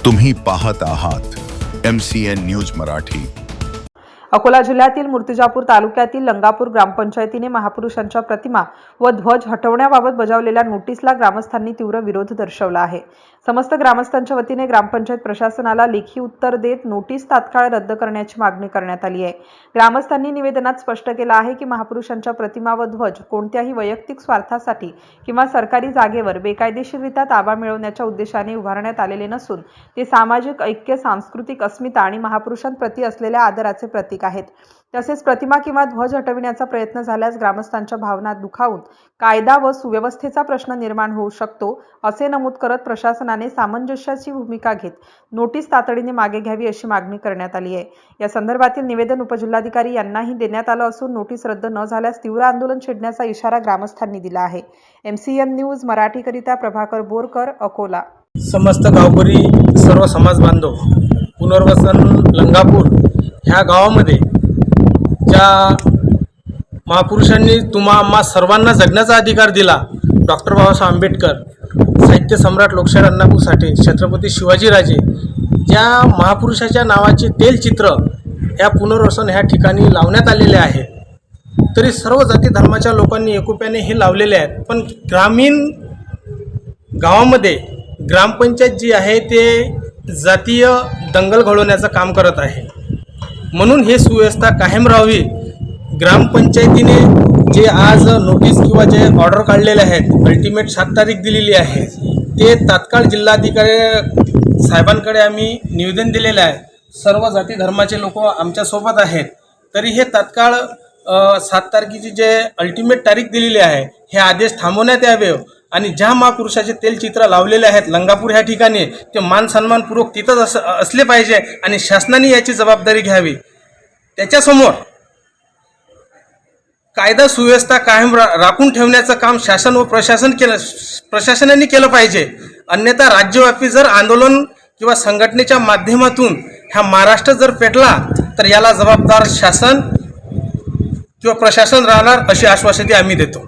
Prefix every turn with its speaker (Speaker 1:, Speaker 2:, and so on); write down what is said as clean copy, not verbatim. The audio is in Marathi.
Speaker 1: तुम्ही पाहत आहात MCN न्यूज मराठी।
Speaker 2: अकोला जिल्ह्यातील मूर्तिजापूर तालुक्यातील लंगापूर ग्रामपंचायतीने महापुरुषांच्या प्रतिमा व ध्वज हटवण्याबाबत बजावलेल्या नोटीसला ग्रामस्थांनी तीव्र विरोध दर्शवला आहे। समस्त ग्रामस्थांच्या वतीने ग्रामपंचायत प्रशासनाला लेखी उत्तर देत नोटीस तात्काळ रद्द करण्याची मागणी करण्यात आली आहे। ग्रामस्थांनी निवेदनात स्पष्ट केलं आहे की महापुरुषांच्या प्रतिमा व ध्वज कोणत्याही वैयक्तिक स्वार्थासाठी किंवा सरकारी जागेवर बेकायदेशीररित्या ताबा मिळवण्याच्या उद्देशाने उभारण्यात आलेले नसून ते सामाजिक ऐक्य, सांस्कृतिक अस्मिता आणि महापुरुषांप्रती असलेल्या आदराचे प्रतीक आहेत। तसेच प्रतिमा किंवा ध्वज हटविण्याचा प्रयत्न झाल्यास ग्रामस्थांच्या भावना दुखावून कायदा व सुव्यवस्थेचा प्रश्न निर्माण होऊ शकतो असे नमूद करत प्रशासनाने सामंजस्याची भूमिका घेत नोटीस तातडीने मागे घ्यावी अशी मागणी करण्यात आली आहे। या संदर्भातील निवेदन उपजिल्हाधिकारी यांनाही देण्यात आलं असून नोटीस रद्द न झाल्यास तीव्र आंदोलन छेडण्याचा इशारा ग्रामस्थांनी दिला आहे। MCN न्यूज मराठीकरिता प्रभाकर बोरकर, अकोला।
Speaker 3: समस्त गावकरी, सर्व समाज बांधव, पुनर्वसन लंगापूर ह्या गावामध्ये ज्या महापुरुषांनी आम्हा सर्वांना जगण्याचा अधिकार दिला, डॉक्टर बाबासाहेब आंबेडकर, साहित्य सम्राट लोकशाहीर अण्णाभाऊ साठे, छत्रपती शिवाजीराजे, ज्या महापुरुषाच्या नावाचे तेलचित्र या पुनर्वसन ह्या ठिकाणी लावण्यात आलेले आहे। तरी सर्व जाती धर्माच्या लोकांनी एकोप्याने हे लावलेले आहेत। पण ग्रामीण गावामध्ये ग्रामपंचायत जी आहे ते जातीय दंगल घडवण्याचं काम करत आहे। म्हणून हे सुव्यवस्था कायम राहावी, ग्रामपंचायतीने जे आज नोटीस किंवा जे ऑर्डर काढलेले आहेत, अल्टिमेट 7 तारीख दिलेली आहे, ते तात्काळ जिल्हाधिकारी साहेबांकडे आम्ही निवेदन दिलेलं आहे। सर्व जाती धर्माचे लोक आमच्यासोबत आहेत। तरी हे तात्काळ 7 तारखेची जे अल्टिमेट तारीख दिलेली आहे, हे आदेश थांबवण्यात यावे आणि ज्या महापुरुषाचे तेलचित्र लावलेले आहेत लंगापूर ह्या ठिकाणी ते मान सन्मानपूर्वक तिथंच असले पाहिजे आणि शासनाने याची जबाबदारी घ्यावी। त्याच्यासमोर कायदा सुव्यवस्था कायम राखून ठेवण्याचं काम शासन व प्रशासनाने केलं पाहिजे। अन्यथा राज्यव्यापी जर आंदोलन किंवा संघटनेच्या माध्यमातून हा महाराष्ट्र जर पेटला तर याला जबाबदार शासन किंवा प्रशासन राहणार अशी आश्वासने आम्ही देतो।